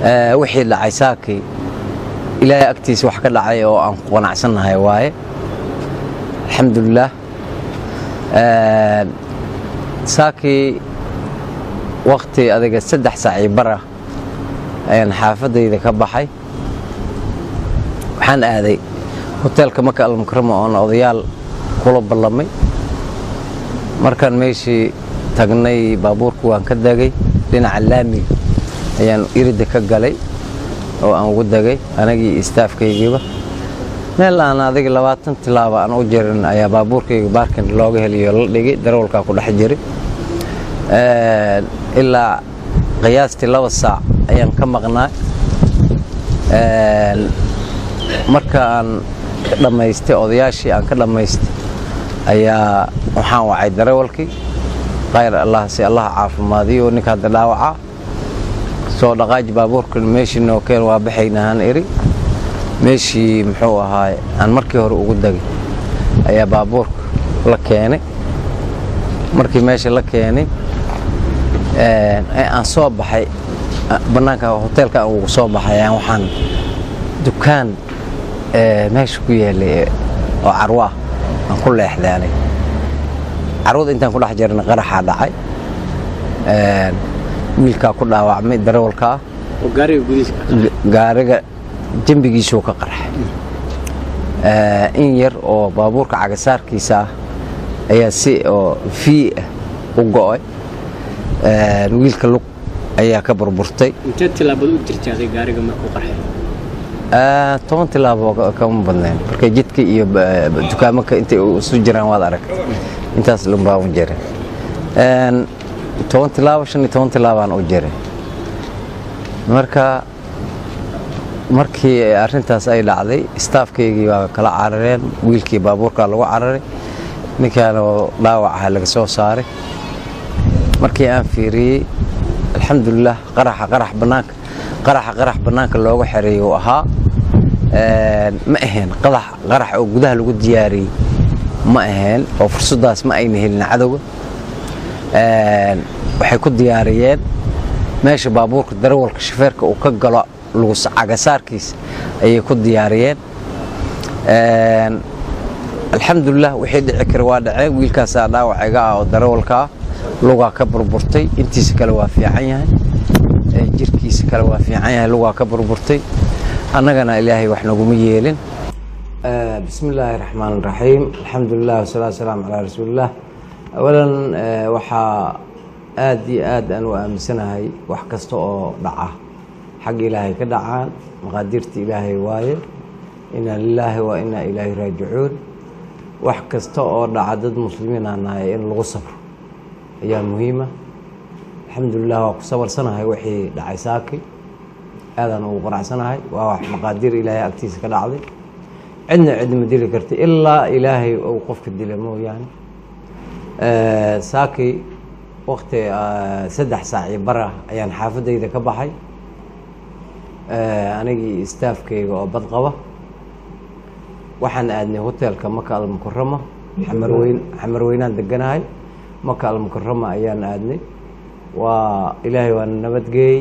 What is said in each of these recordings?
wixii dhacay saakii ilaahay agtiisa wax ka dhacay oo aan ku qanacsanahay waaye alxamdulillaah saakii waqti adiga 3 saac bara ayaan xaafadayda ka baxay waxaan aaday hotelka Maka al-Mukarrama oo odayaal kula ballamay markaan meeshii tagnay baabuurku waan ka dagay dhinaca laamiga ayaan irida ka galay oo aan ugu dagay anagii staafkaygiiba meel aan adiga 20 tilaabo aan u jirin ayaa baabuurkayga baarkan looga heliyo la dhigay darawalka ku dhex jiray ilaa qiyaastii 2 saac ayaan ka maqnaa marka aan dhamaystay odayaashii aan ka dhamaystay ayaa waxaan wacay darawalkii khayr Allah si Allah caafimaadiyo ninka hadda dhaawaca soo dhaqaaj baabuurka meeshii noo keen waa baxaynaan iri meeshii muxuu ahaay aan markii hore ugu dagay ayaa baabuurka la keenay markii meesha la keenay aan soo baxay banaanka hotelka aan ugu soo baxay waxaan dukaan meesha ku yeelay oo carwa aan ku leexdaanay carwada intaan ku dhex jirnay qaraxa dhacay wiilka ku dhaawacmay darawalka oo gaariga jambigiisu ka qarxay in yar oo baabuurka cagasaarkiisa ayaa si oo fii u go'ay wiilka lug ayaa ka burburtay inta tilaabad u jirtay gaariga markuu qarxay 10 tilaabo kama badnayn markay jidka iyo dukaamada intay isu jiraan waad aragtay intaas lumba u jiray 10 tilaabo 15 tilaabaan u jiray markii arintaas ay dhacday staafkeygii waa kala carareen wiilkii baabuurka lagu cararay ninkaan dhaawac ah laga soo saaray markii aan fiiriyay alxamdulillah qarax banaanka loogu xareeyo ahaa ma ahayn qarax oo gudaha lagu diyaariyay ma ahayn oo fursadaas ma ayna helin cadawga waxay ku diyaariyeen meesha baabuurka darawalka shafeerka uu ka galo lagu cagasaarkiisa ayay ku diyaariyeen alxamdulillah wixii dhici kara waa dhacay wiilkaas dhaawaciga ah oo darawalka lugaa ka burburtay intiisa kale waa fiican yahay jirkiisa kale waa fiican yahay lugaa ka burburtay annagana ilaahay wax nagu yeelin bismillaahir rahmaanir rahiim alxamdulillah wasalaatu wasalaamu ala rasuulillah awalan waxa aad iyo aad aan u aaminsanahay wax kasta oo dhaca xaq ilaahay ka dhacaan maqaadirta ilaahay waaye inna lillahi wa inna ilayhi raaji'uun wax kasta oo dhaca dad muslimiin ah in lagu sabro ayaa muhiim ah alxamdulillah waa ku sabarsanahay wixii dhacay saaki aadan ugu qanacsanahay waa wax maqaadir ilaahay agtiisa ka dhacday cidna ma dili kartay ilaa ilaahay uu qofka dilo mooyaane saaki waqti 3 saac bara ayaan xaafadayda ka baxay anigii staafkayga oo bad qaba waxaan aadnay hotelka Maka al-Mukarrama xamarweynaan deganahay Maka al-Mukarrama ayaan aadnay waa ilaahay waan nabadgeey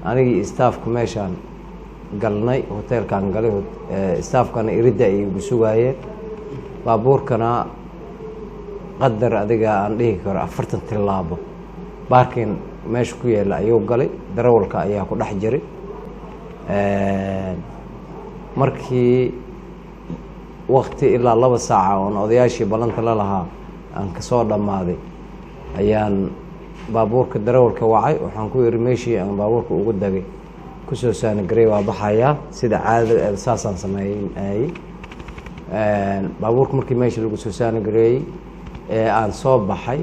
anigii staafku meeshaan galnay hotelkan galay staafkana irida ay ugu sugaayeen baabuurkana qadar adiga aan dhihi karo 40 tilaabo baarkin meesha ku yeela ayuu galay darawalka ayaa ku dhex jiray markii waqti ilaa 2 saac oo odayaashii balanta la lahaa aan ka soo dhamaaday ayaan baabuurka darawalka wacay waxaan ku yiri meeshii aan baabuurka ugu dagay ku soo saanagrey waa baxaya sida caadada aasaasan sameeyay baabuurka markii meeshii lagu soo saanagrey aan soo baxay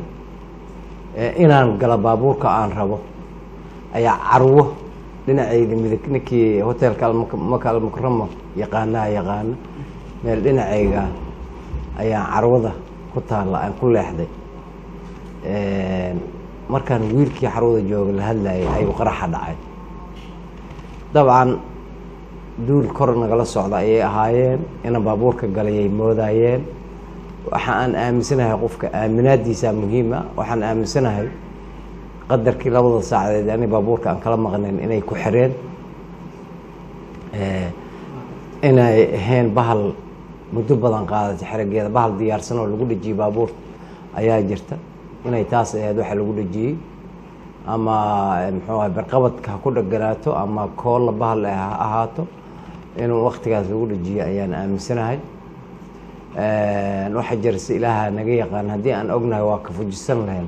inaan gala baabuurka aan rabo ayaa carwo dhinacayda midig ninkii hotelka Maka al-Mukarrama yaqaan meel dhinacayga ayaa carwada ku taala aan ku leexday markaan wiilkii carwada jooga la hadlayay ay qaraxa dhacay dabcan duul kor nagala socda ayay ahaayeen in baabuurka galay moodayeen waxa aan aaminsanahay qofka aaminaadiisa muhiima waxaan aaminsanahay qadarkii labada saacadeed ani baabuurka aan kala maqnayn inay ku xireen inay ahayn bahal muddo badan qaadatay xarageeda bahal diyaarsan oo lagu dhejiyey baabuurta ayaa jirta inay taas ahayd waxa lagu dhejiyey ama muxuu ahay barqabadka ha ku dhaganaato ama koolla bahal ha ahaato inuu waqtigaas lagu dhejiyey ayaan aaminsanahay waxa jirse ilaaha naga yaqaan haddii aan ognahay waa ka fujisan lahayn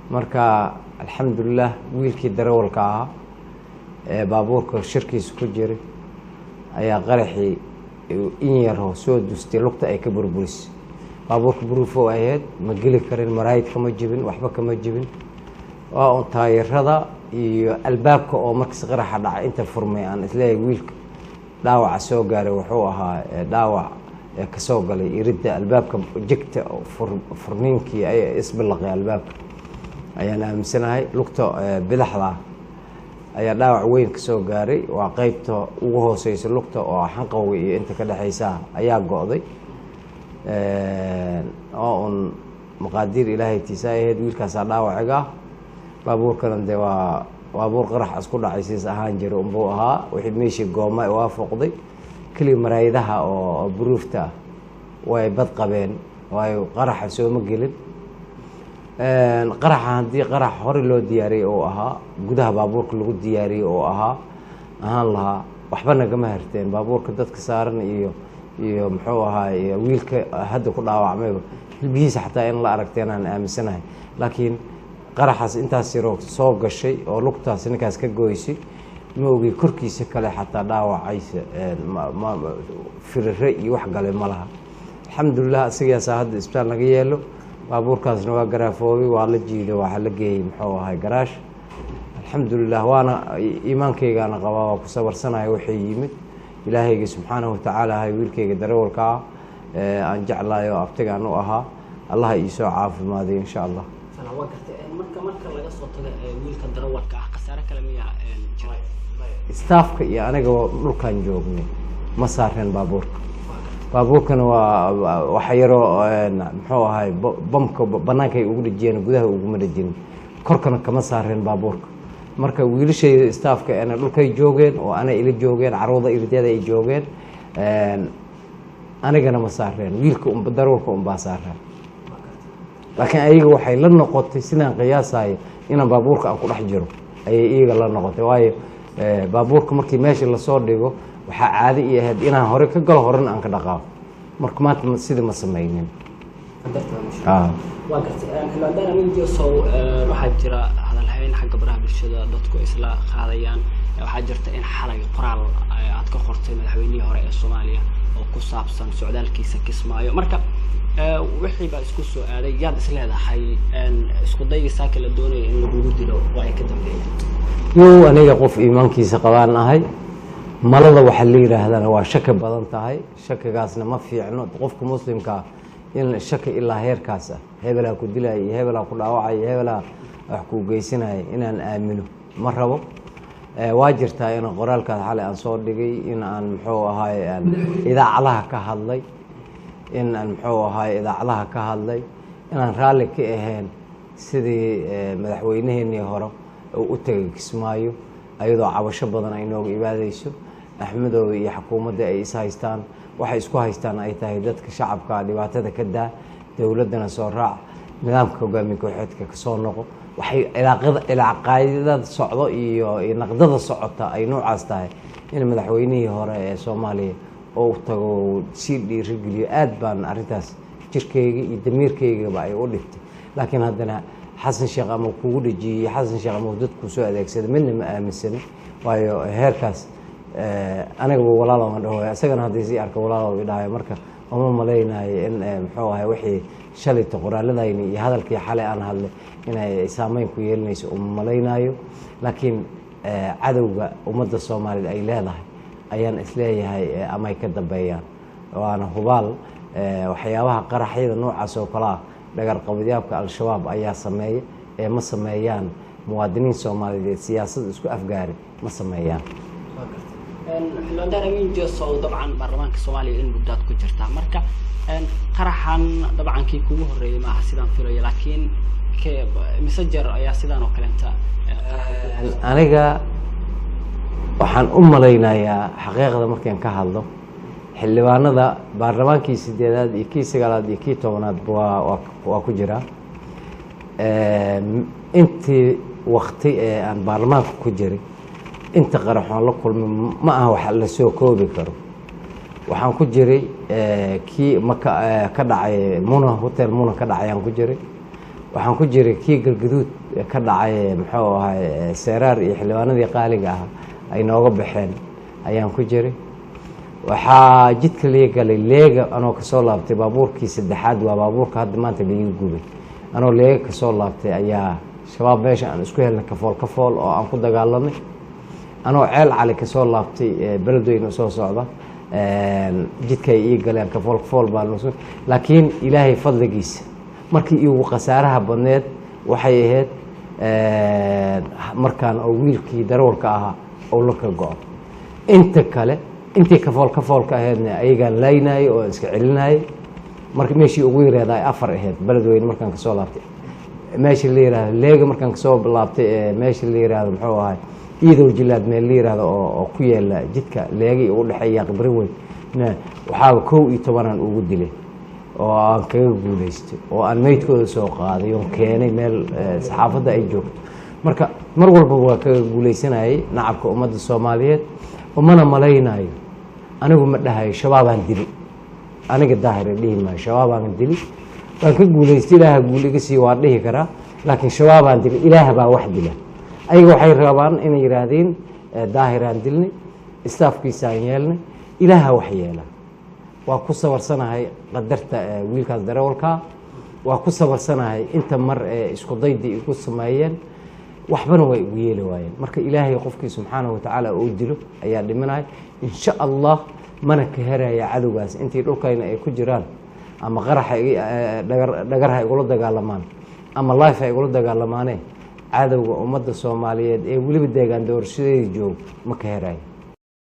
marka alxamdulilah wiilkii darawalka ahaa ee baabuurka shirkiisa ku jiray ayaa qaraxii in yaroo soo dustay lugta ay ka burburisay baabuurka buruufo ahayd ma geli karin maraayid kama jibin waxba kama jibin waa un taayirada iyo albaabka oo markas qaraxa dhacay inta furmay aan isleeyahay wiilka dhaawaca soo gaaray wuxuu ahaa dhaawac ka soo galay iridda albaabka jigta furniinkii ay isbillaqay albaabka ayaan aaminsanahay lugta bidaxda ayaa dhaawac weyn ka soo gaaray waa qaybta ugu hooseysa lugta oo xanqowga iyo inta ka dhexeysa ayaa go'day oo un maqaadiir ilaahay tiisa ahayd wiilkaasaa dhaawaciga baabuurkana dee waa baabuur qarax isku dhacay siis ahaan jira unbuu ahaa wixii meeshii gooma waa foqday keliya maraayidaha oo buruufta ah way bad qabeen waayo qaraxa sooma gelin qaraxa haddii qarax hore loo diyaariyey oo ahaa gudaha baabuurka lagu diyaariyey oo ahaan lahaa waxba nagama harteen baabuurka dadka saaran iyo muxuu ahaay wiilka hadda ku dhaawacmayba hilbihiisa xataa in la aragteen aan aaminsanahay laakiin qaraxaas intaas yaroo soo gashay oo lugtaas ninkaas ka gooysay ma ogi korkiisa kale xataa dhaawacaysa firire iyo wax gale ma laha alxamdulilah asigaasaa hadda isbitaal naga yeelo baabuurkaasna waa garaafoobay waa la jiiday waxaa la geeyey muxuu ahay garaash alxamdulilah waana iimaankaygaana qabaa waa ku sabarsanaya waxay yimid ilaahayga subxaanahu watacaala ahay wiilkayga darawalka ah aan jeclaayo abtigaan u ahaa allaha iisoo caafimaadiyo insha allah marka laga soo tago wiilka darawalka ah khasaare kale miyaa jiray staafka iyo aniga dhulkaan joognay ma saareen baabuurkana waa waxa yaroo muxuu ahay bamka banaanka ay ugu dhejiyeen gudaha uguma dhejin korkana kama saareen baabuurka marka wiilashayda staafka ana dhulkay joogeen oo ana ila joogeen carwada irdeeda ay joogeen anigana ma saareen wiilka darawalka baa saareen laakiin ayaga waxay la noqotay sidaan qiyaasayo inaan baabuurka aan ku dhex jiro ayay iyaga la noqotay waayo baabuurka markii meesha lasoo dhigo waxaa caadi i ahayd inaan hore ka galo horena aan ka dhaqaaqo marka maanta sidii ma samaynin waa gartay xildhibaan aminjosow waxaa jira hadalhayn xagga baraha bulshada dadku isla qaadayaan waxaa jirta in xalay qoraal aad ka qortay madaxweynihii hore ee Soomaaliya oo ku saabsan socdaalkiisa Kismaayo marka wixii baa isku soo aaday yaad isleedahay isku daygiisa kala doonaya in lagu dilo waa ay ka dambeeyaan aniga qof iimaankiisa qabaan ahay malada waxa la yiraahdana waa shaka badan tahay shakagaasna ma fiicno qofka muslimka in shaka ilaa heerkaas hebela ku dilay hebela ku dhaawacay hebela wax ku geysanay inaan aamino ma rabo waa jirtaa in qoraalka xalay aan soo dhigay in aan muxuu ahaay idaacadaha ka hadlay in aan muxuu ahaay idaacadaha ka hadlay inaan raalli ka ahayn sidii madaxweynaheenii hore u tagay Kismaayo ayadoo cabasho badan ay nooga ibaadayso axmedow iyo xukuumadda ay is haystaan waxay isku haystaan ay tahay dadka shacabka dhibaatada ka daa dawladana soo raac nidaamka hogaamiye kooxeedka ka soo noqo waxay ilaaqaydada socdo iyo naqdada socota ay noocaas tahay in madaxweynihii hore ee Soomaaliya oo tago si dhiirigeliyo aad baan arintaas jirkeyga iyo damiirkeygaba ay u dhigtay laakiin haddana xasan sheekh ama kugu dhajiyay xasan sheekh ama dadku soo adeegsaday midna ma aaminsan waayo heerkaas aniga walaalo ma dhaho asagana hadii si arka walaalo idhaay marka uma maleynaayo in muxuu ahay wixii shalay qoraaladayni iyo hadalkii xalay aan hadlay inay saameyn ku yeelanayso uma maleynaayo laakiin cadawga ummadda Soomaaliyeed ay leedahay ayaan isleeyahay ama ay ka dambeeyaan waana hubaal waxyaabaha qaraxyada noocaas oo kala dhagar qabadyaalka al-shabaab ayaa sameeyay ma sameeyaan muwaadiniin Soomaaliyeed siyaasad isku afgaari ma sameeyaan xildhibaan aminjosow dabcan baarlamaanka Soomaaliya in muddaad ku jirta marka qaraxan dabcan kii kugu horeeyay ma aha sidaan filayo laakiin messenger ayaa sidaan oo kalenta aniga waxaan u malaynayaa xaqiiqda markaan ka hadlo xildhibaanada baarlamaankii 8aad iyo kii 9aad iyo kii 10aad waa ku jira intii waqti ee aan baarlamaanka ku jiray inta qaraxoon la kulmay ma aha wax la soo koobi karo waxaan ku jiray kii ka dhacay Muna Hotel Muna ka dhacay aan ku jiray waxaan ku jiray kii Galgaduud ka dhacay muxuu ahaa Seeraar iyo xildhibaanadii qaaliga ah ay nooga baxeen ayaan ku jiray waxaa jidka leegalay leega anoo ka soo laabtay baabuurkii saddexaad waa baabuurka hadda maanta lagu gubay anoo leega ka soo laabtay ayaa shabaab meesha aan isku helnay kafool oo aan ku dagaalanay anoo ceel cali ka soo laabtay beledweyne soo socda jidka ay galeen kafool baa laakiin ilaahay fadligiisa markii iigu qasaaraha badneed waxay ahayd markaan oo wiilkii darawalka ahaa oo la ka go'o inta kale intii kafoolka ahaydna ayagaan laynayay oo iska celinayay markii meeshii ugu yareeday 4 ahayd beledweyne markaan ka soo laabtay meeshii la yiraahdo leega markaan ka soo laabtay meeshii la yiraahdo muxuu ahaa iidow jilaad meel la yiraahdo oo ku yaala jidka leegi u dhaxeeya qibri weyn waxaa 12 aan ugu dilay oo aan kaga guuleystay oo aan meydkooda soo qaaday oo keenay meel saxaafadda ay joogto marka mar walba waa kaga guuleysanayay nacabka ummadda Soomaaliyeed umana malaynayo anigu ma dhahay shabaabaan dili aniga daahir dhiima shabaabaan dili waan ka guuleystay ilaaha guuliga sii waa dhihi karaa laakiin shabaabaan dili ilaaha baa wax dila ayaga waxay rabaan inay yiraahdeen daahiraan dilnay istaafkiisaan yeelnay ilaaha wax yeela waa ku sabarsanahay qadarta wiilkaas darawalka waa ku sabarsanahay inta mar isku daydii igu sameeyeen waxbana way ugu yeeli waayeen marka ilaahay qofkii subxaanahu wa tacaala uu dilo ayaa dhimanay insha Allah mana ka heraya cadowgaas intii dhulkayna ay ku jiraan ama qaraxa dhagarha igula dagaalamaan ama life ay igula dagaalamaaneen cadowga ummadda Soomaaliyeed ee waliba deegaan doorashadeeda joog ma ka herayo